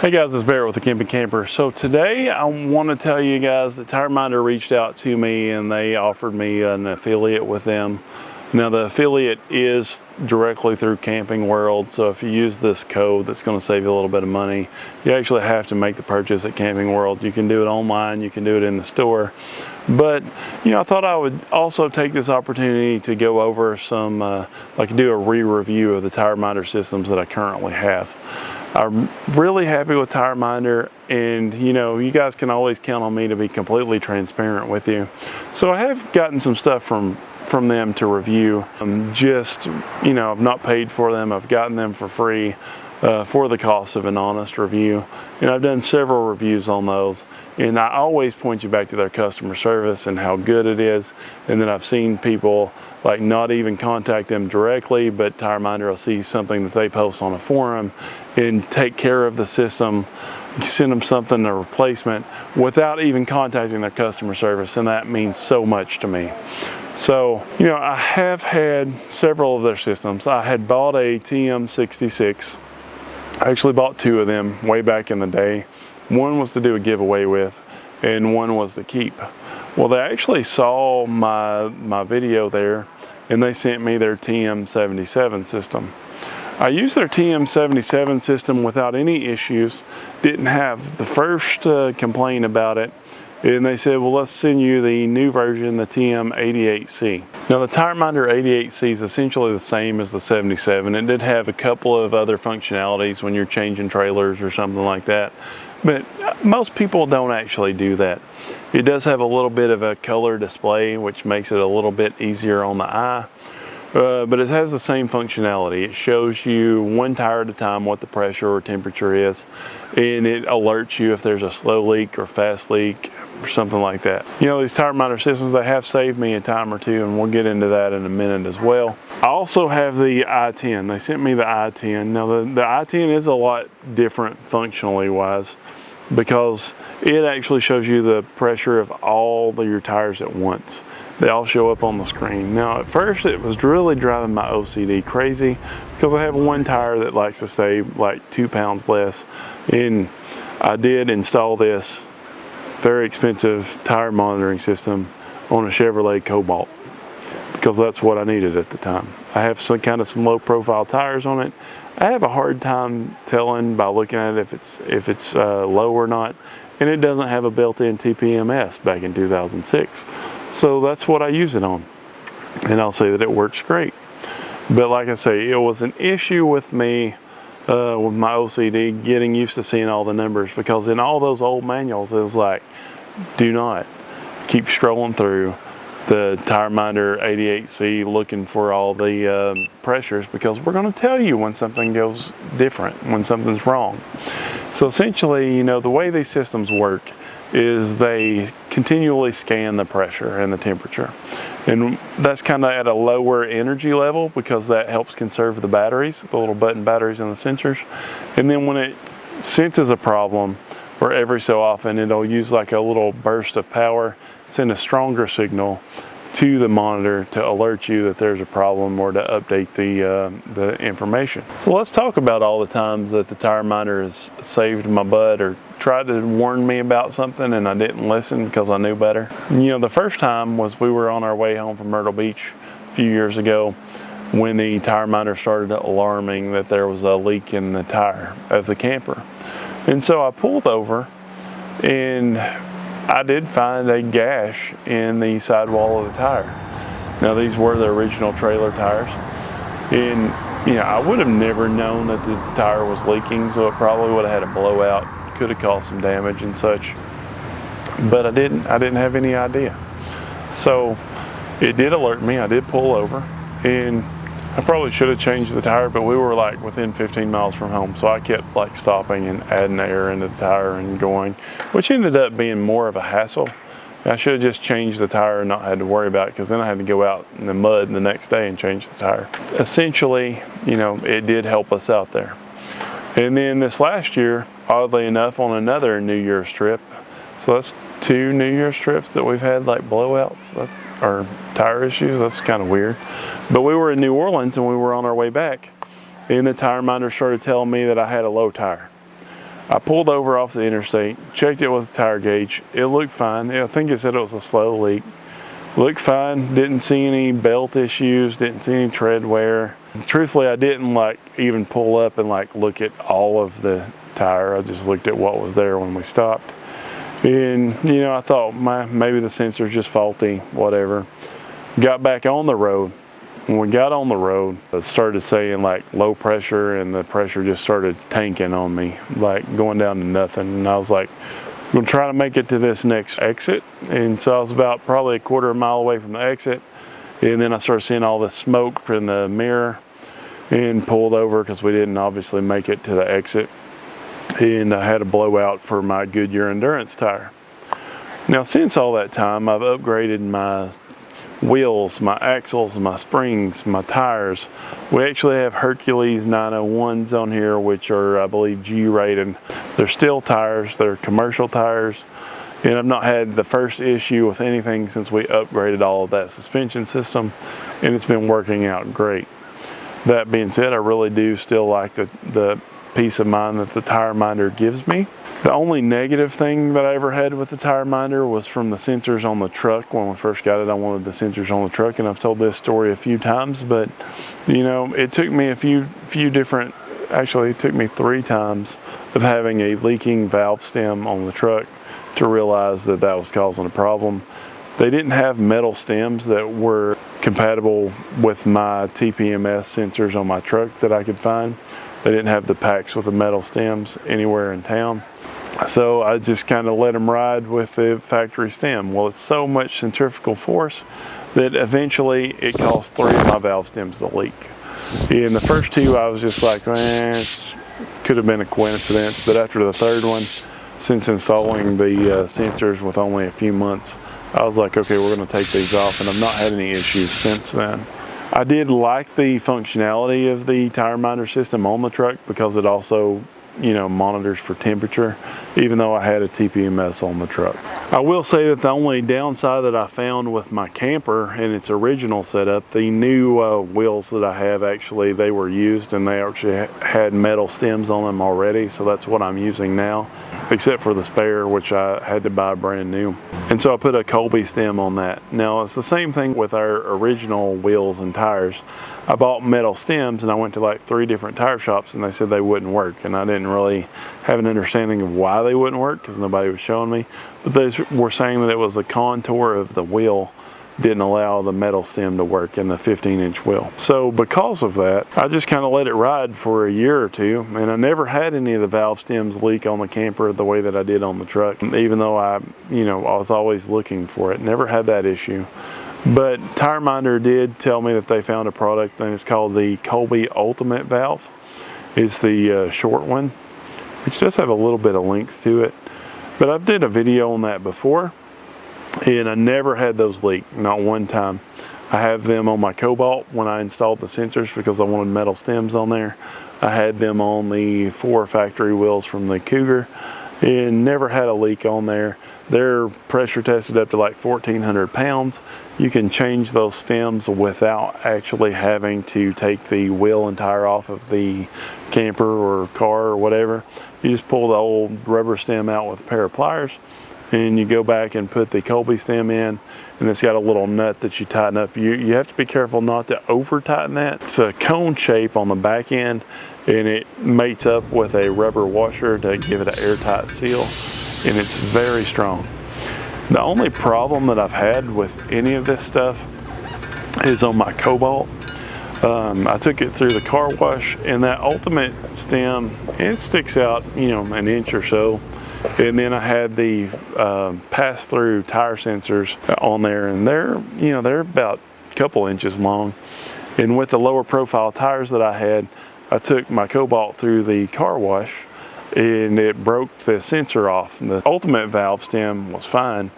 Hey guys, it's Barrett with the Camping Camper. So today I want to tell you guys that Tireminder reached out to me and they offered me an affiliate with them. Now the affiliate is directly through Camping World, so if you use this code, that's going to save you a little bit of money. You actually have to make the purchase at Camping World. You can do it online, you can do it in the store. But I thought I would also take this opportunity to go over some, do a re-review of the Tireminder systems that I currently have. I'm really happy with Tireminder, and you guys can always count on me to be completely transparent with you. So I have gotten some stuff from them to review. I've not paid for them. I've gotten them for free for the cost of an honest review. And I've done several reviews on those. And I always point you back to their customer service and how good it is. And then I've seen people not even contact them directly, but Tireminder will see something that they post on a forum and take care of the system, send them something, a replacement, without even contacting their customer service. And that means so much to me. So, I have had several of their systems. I had bought a TM76. I actually bought two of them way back in the day. One was to do a giveaway with, and one was to keep. Well, they actually saw my video there, and they sent me their TM77 system. I used their TM77 system without any issues, didn't have the first complaint about it, and they said, well, let's send you the new version, the TM88C. Now the Tireminder 88C is essentially the same as the 77. It did have a couple of other functionalities when you're changing trailers or something like that, but most people don't actually do that. It does have a little bit of a color display, which makes it a little bit easier on the eye. But it has the same functionality. It shows you one tire at a time what the pressure or temperature is, and it alerts you if there's a slow leak or fast leak or something like that. These Tireminder systems, they have saved me a time or two, and we'll get into that in a minute as well. I also have the i10. They sent me the i10. Now the i10 is a lot different functionally wise, because it actually shows you the pressure of all of your tires at once. They all show up on the screen. Now at first it was really driving my OCD crazy, because I have one tire that likes to stay 2 pounds less, and I did install this very expensive tire monitoring system on a Chevrolet Cobalt, because that's what I needed at the time. I have some low profile tires on it. I have a hard time telling by looking at it if it's low or not, and it doesn't have a built-in TPMS back in 2006. So that's what I use it on, and I'll say that it works great. But like I say, it was an issue with me with my OCD getting used to seeing all the numbers, because in all those old manuals it was like, do not keep strolling through the Tireminder 88C looking for all the pressures, because we're going to tell you when something goes different, when something's wrong. So essentially, the way these systems work is they continually scan the pressure and the temperature, and that's kind of at a lower energy level, because that helps conserve the batteries, the little button batteries in the sensors. And then when it senses a problem, or every so often, it'll use a little burst of power, send a stronger signal to the monitor to alert you that there's a problem, or to update the information. So let's talk about all the times that the Tireminder has saved my butt, or tried to warn me about something and I didn't listen because I knew better. The first time was we were on our way home from Myrtle Beach a few years ago, when the Tireminder started alarming that there was a leak in the tire of the camper. And so I pulled over, and I did find a gash in the sidewall of the tire. Now these were the original trailer tires, and I would have never known that the tire was leaking, so it probably would have had a blowout, could have caused some damage and such, but I didn't have any idea. So it did alert me. I did pull over, and I probably should have changed the tire, but we were within 15 miles from home, so I kept stopping and adding air into the tire and going, which ended up being more of a hassle. I should have just changed the tire and not had to worry about it, because then I had to go out in the mud the next day and change the tire. Essentially, it did help us out there. And then this last year, oddly enough, on another New Year's trip, so that's 2 New Year's trips that we've had blowouts or tire issues. That's kind of weird. But we were in New Orleans and we were on our way back, and the Tireminder started telling me that I had a low tire. I pulled over off the interstate, checked it with the tire gauge. It looked fine. I think it said it was a slow leak. Looked fine, didn't see any belt issues, didn't see any tread wear. Truthfully, I didn't like even pull up and like look at all of the tire. I just looked at what was there when we stopped. And you know, I thought maybe the sensor's just faulty, whatever. Got back on the road. When we got on the road, it started saying like low pressure, and the pressure just started tanking on me, like going down to nothing. And I was like, I'm gonna try to make it to this next exit. And so I was about probably a quarter of a mile away from the exit. And then I started seeing all this smoke from the mirror and pulled over because we didn't obviously make it to the exit. And I had a blowout for my Goodyear Endurance tire. Now, since all that time, I've upgraded my wheels, my axles, my springs, my tires. We actually have Hercules 901s on here, which are, I believe, G-rated. They're steel tires, they're commercial tires, and I've not had the first issue with anything since we upgraded all of that suspension system, and it's been working out great. That being said, I really do still like the peace of mind that the Tireminder gives me. The only negative thing that I ever had with the Tireminder was from the sensors on the truck. When we first got it, I wanted the sensors on the truck, and I've told this story a few times, but you know, it took me a few different, actually it took me 3 times of having a leaking valve stem on the truck to realize that that was causing a problem. They didn't have metal stems that were compatible with my TPMS sensors on my truck that I could find. They didn't have the packs with the metal stems anywhere in town. So I just kind of let them ride with the factory stem. Well, it's so much centrifugal force that eventually it caused 3 of my valve stems to leak. In the first 2, I was just like, it could have been a coincidence. But after the 3rd one, since installing the sensors with only a few months, I was like, okay, we're going to take these off, and I've not had any issues since then. I did like the functionality of the Tireminder system on the truck because it also, you know, monitors for temperature, even though I had a TPMS on the truck. I will say that the only downside that I found with my camper in its original setup, the new wheels that I have, actually, they were used and they actually had metal stems on them already, so that's what I'm using now, except for the spare, which I had to buy brand new. And so I put a Colby stem on that. Now, it's the same thing with our original wheels and tires. I bought metal stems and I went to like 3 different tire shops and they said they wouldn't work, and I didn't really have an understanding of why they wouldn't work because nobody was showing me, but they were saying that it was the contour of the wheel didn't allow the metal stem to work in the 15-inch wheel. So because of that, I just kind of let it ride for a year or 2, and I never had any of the valve stems leak on the camper the way that I did on the truck, even though I was always looking for it. Never had that issue. But Tireminder did tell me that they found a product, and it's called the Colby Ultimate Valve. It's the short one, which does have a little bit of length to it. But I've did a video on that before, and I never had those leak, not one time. I have them on my Cobalt when I installed the sensors because I wanted metal stems on there. I had them on the 4 factory wheels from the Cougar and never had a leak on there. They're pressure tested up to like 1,400 pounds. You can change those stems without actually having to take the wheel and tire off of the camper or car or whatever. You just pull the old rubber stem out with a pair of pliers, and you go back and put the Colby stem in, and it's got a little nut that you tighten up. You have to be careful not to over tighten that. It's a cone shape on the back end, and it mates up with a rubber washer to give it an airtight seal, and it's very strong. The only problem that I've had with any of this stuff is on my Cobalt. I took it through the car wash, and that Ultimate stem, it sticks out, an inch or so. And then I had the pass-through tire sensors on there, and they're about a couple inches long. And with the lower profile tires that I had, I took my Cobalt through the car wash, and it broke the sensor off. The Ultimate valve stem was fine,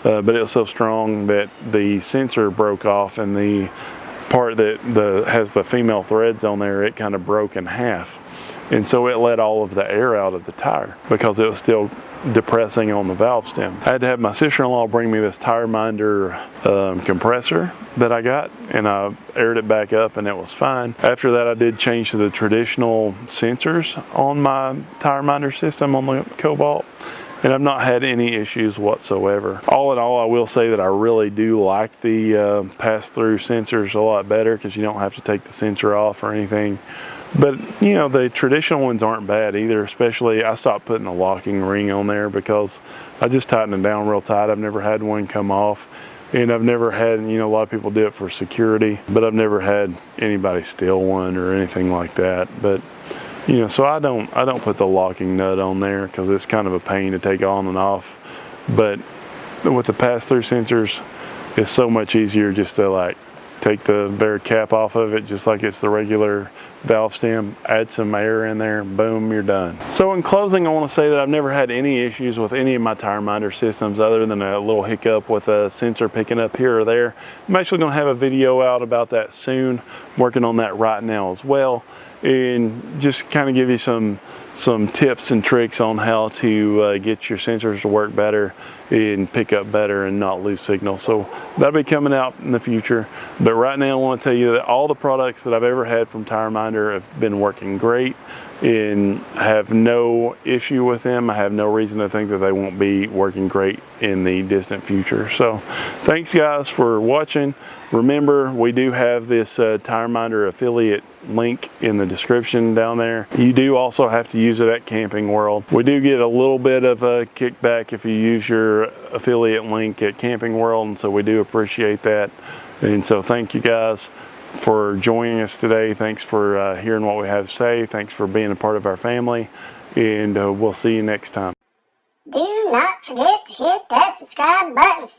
but it was so strong that the sensor broke off, and the part that has the female threads on there, it kind of broke in half. And so it let all of the air out of the tire because it was still depressing on the valve stem. I had to have my sister-in-law bring me this Tireminder compressor that I got, and I aired it back up and it was fine. After that, I did change to the traditional sensors on my Tireminder system on the Cobalt, and I've not had any issues whatsoever. All in all, I will say that I really do like the pass-through sensors a lot better because you don't have to take the sensor off or anything. But you know, the traditional ones aren't bad either, especially I stopped putting a locking ring on there because I just tighten it down real tight. I've never had one come off, and I've never had, you know, a lot of people do it for security, but I've never had anybody steal one or anything like that. But you know, so I don't put the locking nut on there because it's kind of a pain to take on and off. But with the pass-through sensors, it's so much easier just to like take the bare cap off of it just like it's the regular valve stem, add some air in there, boom, you're done. So in closing, I want to say that I've never had any issues with any of my Tireminder systems other than a little hiccup with a sensor picking up here or there. I'm actually going to have a video out about that soon. I'm working on that right now as well, and just kind of give you some tips and tricks on how to get your sensors to work better and pick up better and not lose signal. So that'll be coming out in the future. But right now I want to tell you that all the products that I've ever had from Tireminder have been working great and I have no issue with them. I have no reason to think that they won't be working great in the distant future. So thanks guys for watching. Remember, we do have this Tireminder affiliate link in the description down there. You do also have to use it at Camping World. We do get a little bit of a kickback if you use your affiliate link at Camping World, and so we do appreciate that. And so thank you guys for joining us today. Thanks for hearing what we have to say. Thanks for being a part of our family, and we'll see you next time. Do not forget to hit that subscribe button.